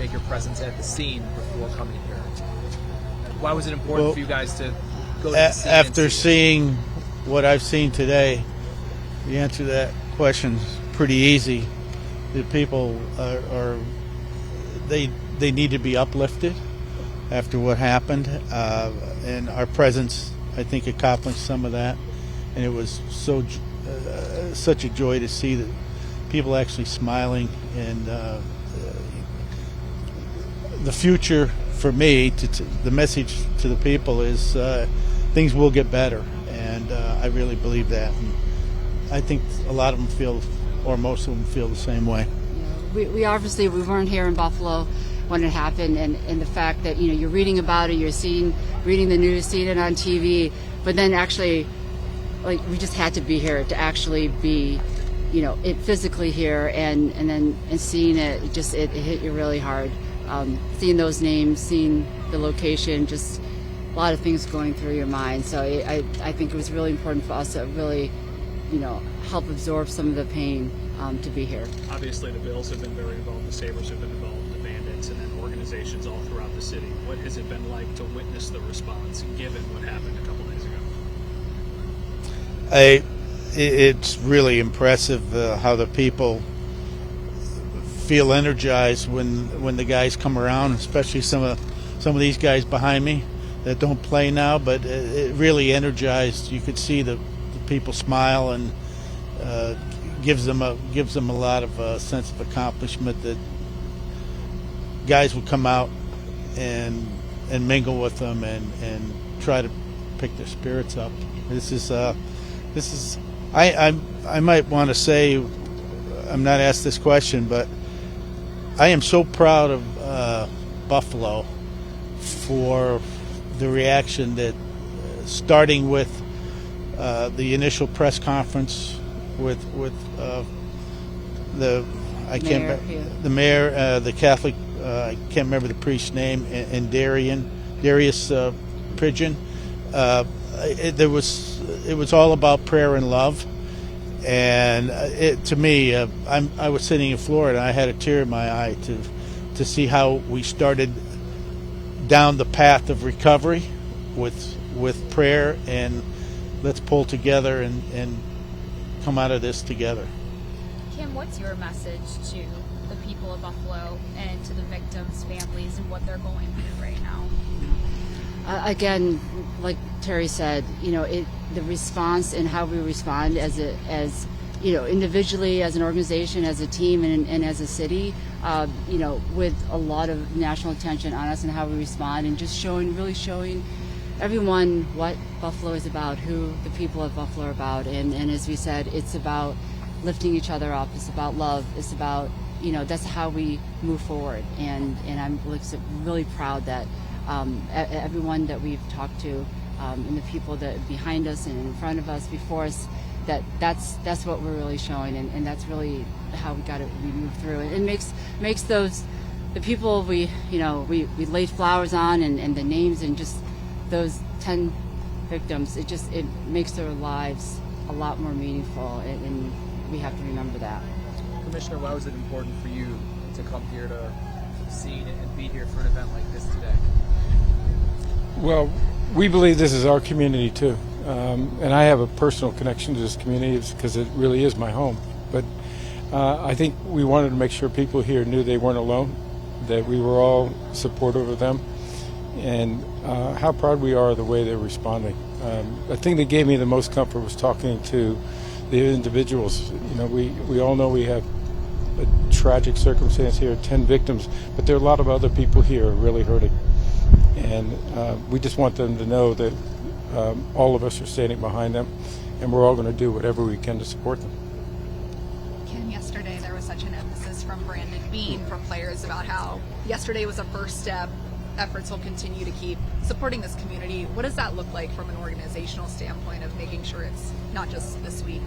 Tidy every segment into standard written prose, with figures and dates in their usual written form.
make your presence at the scene before coming here? Why was it important for you guys to go to the scene? After seeing what I've seen today, the answer to that question is pretty easy. The people they need to be uplifted after what happened, and our presence, I think, accomplished some of that. And it was such a joy to see that people actually smiling. And the future for me, the message to the people is things will get better, and I really believe that. And I think a lot of them feel, or most of them feel, the same way. Yeah, we obviously weren't here in Buffalo when it happened, and the fact that you're reading about it, you're reading the news, seeing it on TV, but then actually, like, we just had to be here to actually be, it physically here, and seeing it, it hit you really hard. Seeing those names, seeing the location, just a lot of things going through your mind. So I think it was really important for us to really, help absorb some of the pain to be here. Obviously, the Bills have been very involved, the Sabres have been involved, the Bandits, and then organizations all throughout the city. What has it been like to witness the response, given what happened a couple days ago? It's really impressive how the people feel energized when the guys come around, especially some of these guys behind me that don't play now, but it really energized. You could see the people smile, and gives them a lot of sense of accomplishment that guys would come out and mingle with them and try to pick their spirits up. This is I might want to say, I'm not asked this question, but I am so proud of Buffalo for the reaction that, starting with the initial press conference with the mayor, the Catholic, I can't remember the priest's name, and Darius Pridgeon. It was all about prayer and love, and to me, I was sitting in Florida, and I had a tear in my eye to see how we started down the path of recovery with prayer, and let's pull together and come out of this together. Kim, what's your message to the people of Buffalo and to the victims' families and what they're going through right now? Again, like Terry said, the response and how we respond as individually, as an organization, as a team, and as a city, with a lot of national attention on us and how we respond, and just really showing everyone what Buffalo is about, who the people of Buffalo are about, and as we said, it's about lifting each other up. It's about love. It's about that's how we move forward, and I'm really proud that everyone that we've talked to, and the people that behind us and in front of us, before us, that's what we're really showing, and that's really how we move through it. It makes the people we laid flowers on, and the names, and just those 10 victims, it makes their lives a lot more meaningful, and we have to remember that. Commissioner, why was it important for you to come here to the scene and be here for an event like this today? Well, we believe this is our community too, and I have a personal connection to this community because it really is my home. But I think we wanted to make sure people here knew they weren't alone, that we were all supportive of them, and how proud we are of the way they're responding. The thing that gave me the most comfort was talking to the individuals. We all know we have a tragic circumstance here, 10 victims, but there are a lot of other people here really hurting. And we just want them to know that all of us are standing behind them, and we're all going to do whatever we can to support them. Kim, yesterday there was such an emphasis from Brandon Bean, from players, about how yesterday was a first step. Efforts will continue to keep supporting this community. What does that look like from an organizational standpoint of making sure it's not just this week?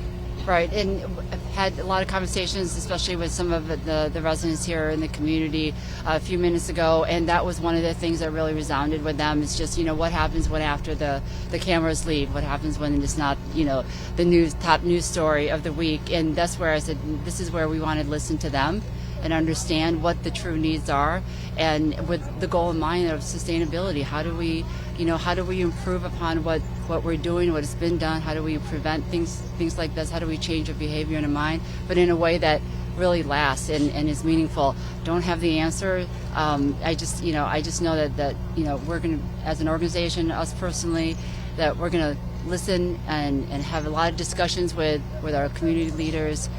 Right, and I've had a lot of conversations, especially with some of the residents here in the community a few minutes ago, and that was one of the things that really resounded with them. It's just, what happens when after the cameras leave? What happens when it's not, the top news story of the week? And that's where I said, this is where we want to listen to them and understand what the true needs are, and with the goal in mind of sustainability. How do we improve upon what we're doing, what has been done? How do we prevent things like this? How do we change our behavior and a mind, but in a way that really lasts and is meaningful? Don't have the answer. I just know that we're going to, as an organization, us personally, that we're going to listen and have a lot of discussions with our community leaders,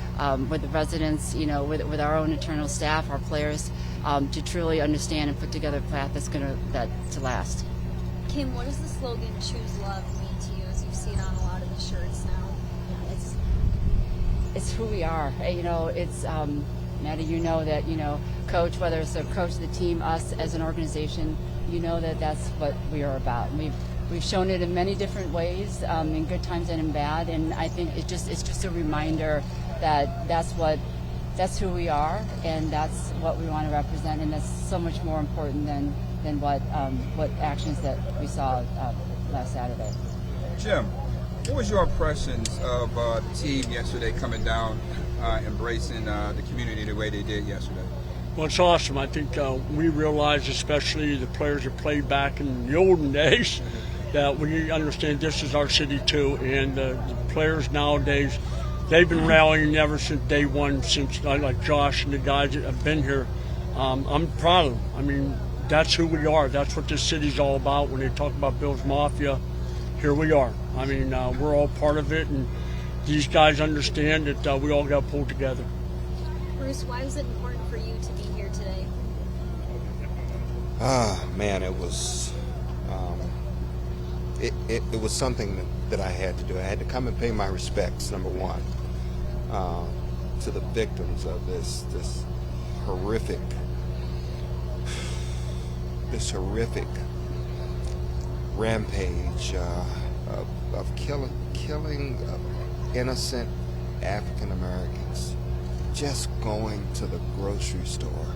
with the residents, with our own internal staff, our players, to truly understand and put together a path that's to last. Kim, what does the slogan "Choose Love" mean to you, as you see it on a lot of the shirts now? It's who we are. It's Maddie. That coach, whether it's the coach of the team, us as an organization, that's what we are about. We've shown it in many different ways, in good times and in bad. And I think it's just a reminder that that's who we are, and that's what we want to represent, and that's so much more important than what actions that we saw last Saturday. Jim, what was your impressions of the team yesterday coming down, embracing the community the way they did yesterday? Well, it's awesome. I think we realize, especially the players that played back in the olden days, that we understand this is our city too, and the players nowadays, they've been rallying ever since day one, since like Josh and the guys that have been here. I'm proud of them. I mean, that's who we are. That's what this city's all about. When they talk about Bills Mafia, here we are. I mean, we're all part of it, and these guys understand that we all got pulled together. Bruce, why was it important for you to be here today? Man, it was it was something that I had to do. I had to come and pay my respects, number one, to the victims of this horrific rampage of killing innocent African Americans just going to the grocery store.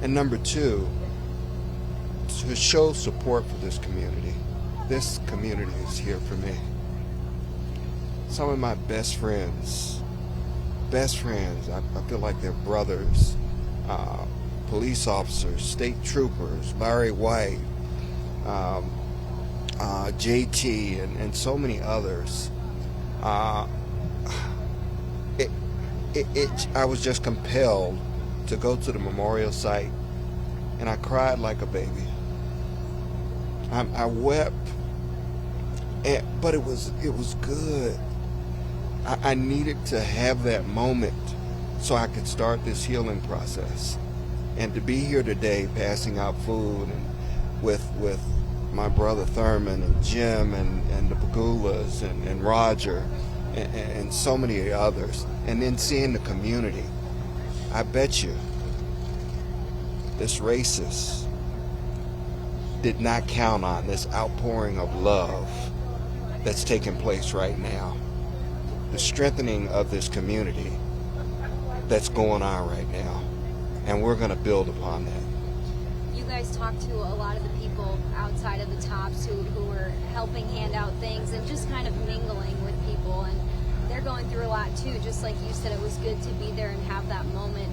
And number two, to show support for this community. This community is here for me. Some of my best friends, I feel like they're brothers, police officers, state troopers, Larry White, JT, and so many others. I was just compelled to go to the memorial site, and I cried like a baby. I wept, but it was good. I needed to have that moment so I could start this healing process. And to be here today passing out food and with my brother Thurman and Jim and the Pegulas and Roger and so many others, and then seeing the community, I bet you this racist did not count on this outpouring of love that's taking place right now. The strengthening of this community that's going on right now. And we're going to build upon that. You guys talked to a lot of the people outside of the tops who were helping hand out things and just kind of mingling with people. And they're going through a lot too. Just like you said, it was good to be there and have that moment.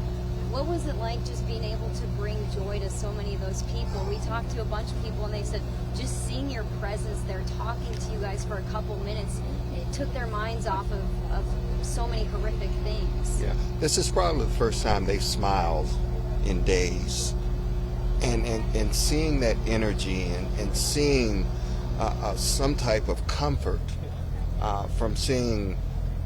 What was it like just being able to bring joy to so many of those people? We talked to a bunch of people and they said just seeing your presence there, talking to you guys for a couple minutes, it took their minds off of so many horrific things. Yeah, this is probably the first time they've smiled in days. And seeing that energy and seeing some type of comfort from seeing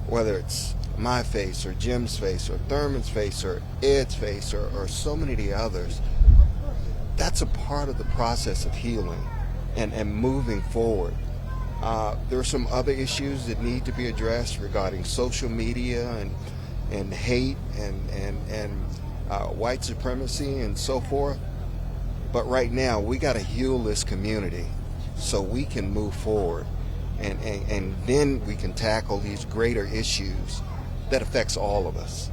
whether it's my face or Jim's face or Thurman's face or Ed's face or so many of the others, that's a part of the process of healing and moving forward. There are some other issues that need to be addressed regarding social media and hate and white supremacy and so forth. But right now, we got to heal this community so we can move forward. And then we can tackle these greater issues that affects all of us.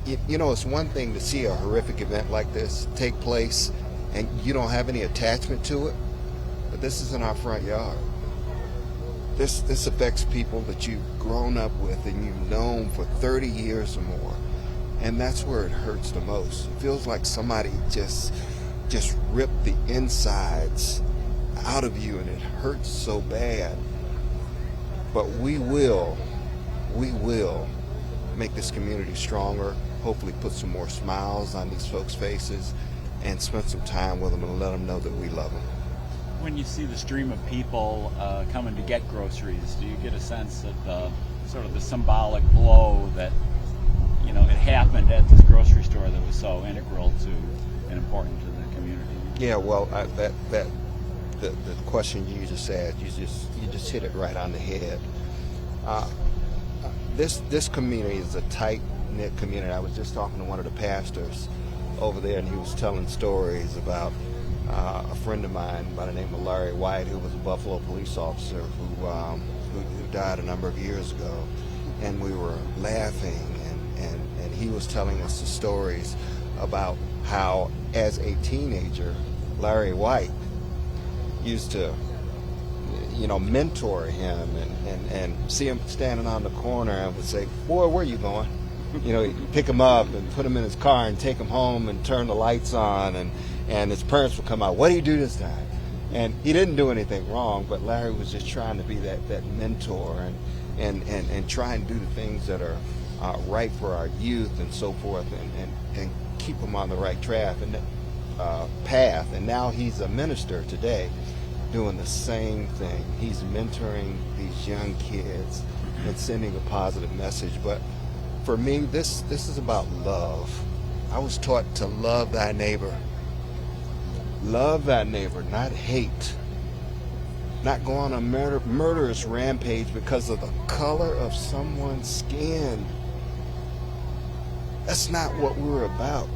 It's one thing to see a horrific event like this take place and you don't have any attachment to it, but this is in our front yard. This affects people that you've grown up with and you've known for 30 years or more. And that's where it hurts the most. It feels like somebody just ripped the insides out of you, and it hurts so bad. But we will make this community stronger, hopefully put some more smiles on these folks' faces, and spend some time with them and let them know that we love them. When you see the stream of people coming to get groceries, do you get a sense of the sort of the symbolic blow that, you know, it happened at this grocery store that was so integral to and important to the community? Yeah, well, the question you just asked, you just hit it right on the head. This community is a tight-knit community. I was just talking to one of the pastors over there, and he was telling stories about a friend of mine by the name of Larry White, who was a Buffalo police officer who died a number of years ago. And we were laughing, and he was telling us the stories about how, as a teenager, Larry White used to, you know, mentor him and see him standing on the corner and would say, "Boy, where are you going?" You know, he'd pick him up and put him in his car and take him home and turn the lights on, and his parents would come out, "What do you do this time?" And he didn't do anything wrong, but Larry was just trying to be that mentor and try and do the things that are right for our youth and so forth, and keep them on the right path. And now he's a minister today, doing the same thing. He's mentoring these young kids and sending a positive message. But for me, this is about love. I was taught to love thy neighbor. Love thy neighbor, not hate. Not go on a murderous rampage because of the color of someone's skin. That's not what we're about.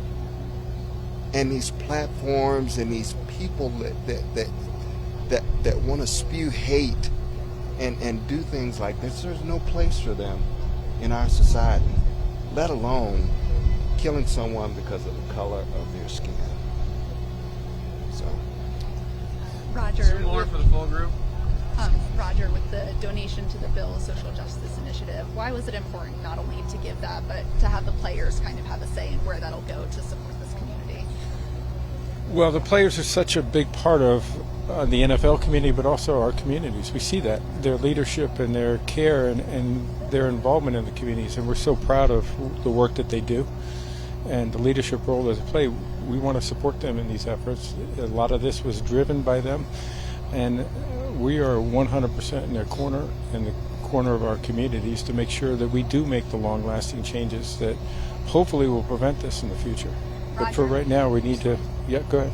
And these platforms and these people that want to spew hate and do things like this, there's no place for them in our society, let alone killing someone because of the color of their skin. So, Roger, Is there more for the full group? Roger, with the donation to the Bill Social Justice Initiative, why was it important not only to give that, but to have the players kind of have a say in where that'll go to support this community? Well, the players are such a big part of the NFL community, but also our communities. We see that, their leadership and their care and their involvement in the communities, and we're so proud of the work that they do and the leadership role that they play. We want to support them in these efforts. A lot of this was driven by them, and we are 100% in their corner, in the corner of our communities, to make sure that we do make the long-lasting changes that hopefully will prevent this in the future. Roger. But for right now, we need to, yeah, go ahead.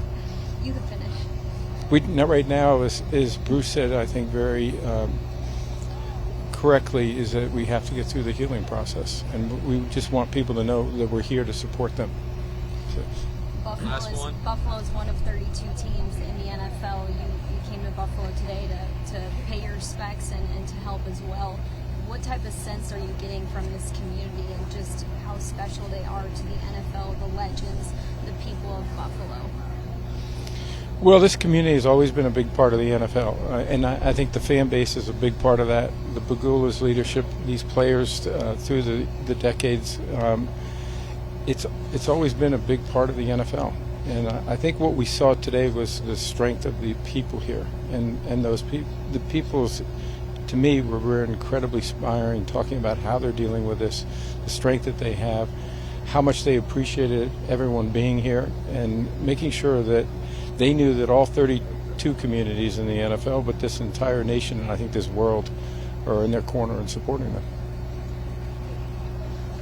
You can finish. Not right now, as Bruce said, I think very correctly, is that we have to get through the healing process, and we just want people to know that we're here to support them. So. Buffalo is one of 32 teams in the NFL. You came to Buffalo today to pay your respects and to help as well. What type of sense are you getting from this community and just how special they are to the NFL, the legends, the people of Buffalo? Well, this community has always been a big part of the NFL, and I think the fan base is a big part of that. The Pegula's leadership, these players through the decades, it's always been a big part of the NFL. And I think what we saw today was the strength of the people here, and those the people's, to me, were incredibly inspiring, talking about how they're dealing with this, the strength that they have, how much they appreciated everyone being here, and making sure that they knew that all 32 communities in the NFL, but this entire nation, and I think this world, are in their corner and supporting them.